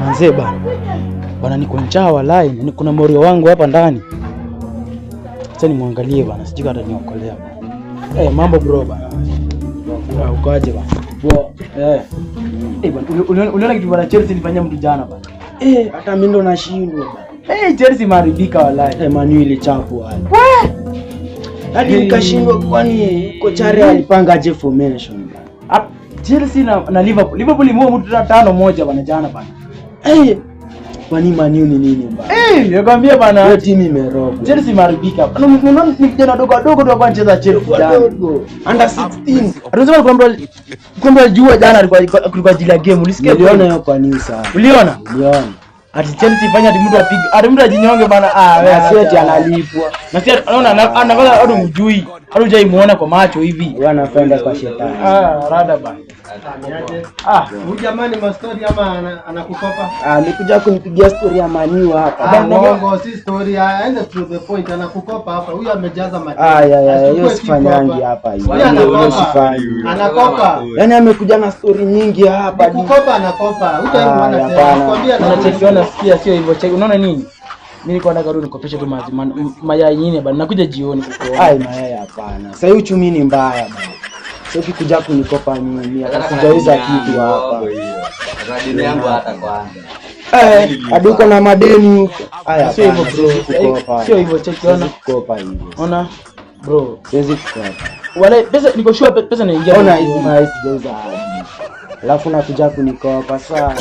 Manze bana. Bana niko njaa walai, na kuna morio wangu hapa ndani. Acha nimwangalie bana, sijui hata niokolea. Mambo bro bana. Ukoaje bana? Bana, uliona kitu bana Chelsea ilifanya mtu jana bana. Hata mimi ndo nashindwa bana. Chelsea maribika walai. Manuel chapu wale. Hadi nikashindwa kwani kocha alipanga aje formation bana. Chelsea na Liverpool imua mtu 5-1 bana jana bana. Kwani Manu ni nini bana? Nikwambia bana, hiyo timu imerogwa. Chelsea maribika. Unaona ni kijana dogo ndio anacheza Chelsea jana. Under 16. Anasema kwamba jua jana alikuwa ajili ya game. Ulisikia? Uliona hiyo kwa news sana. Uliona? Uliona. Ati Chelsea fanya ati mtu apige, ati mtu ajinyonge bana. Wewe asieti analipwa. Na si unaona anafanya hadi mjui. Hadi hujaimuona kwa macho hivi. Wewe anafenda kwa shetani. Rada bana. Huyu jamani mastori ama anakukopa? Nikuja kunipigia story ya Manu hapa. Bongo si story, aende to the point, anakukopa hapa. Huyu amejaza mati. Hiyo sifanyangi hapa hivi. Anakopa. Yaani amekuja na story nyingi hapa. Kukopa anakopa. Hutaimwona tena. Nakwambia unachekiona sikia sio hivyo. Unaona nini? Mimi niko nataka rudi nikopeshe tu mayai nyingine bana. Nakuja jioni kukuona. Mayai hapana. Sasa uchumi ni mbaya bana. Sio kikuja kunikopa mimi atakujauza kitu hapa. Radini yangu hata kwanza. Hadi uko na madeni huko. Haya sio hivyo bro. Sio hivyo chekiona kukopa hivi. Ona bro, siwezi kukopa. Wala pesa niko sure pesa inaingia. Ona hizi mayai sijauza hadi. Alafu nakuja kunikopa sana.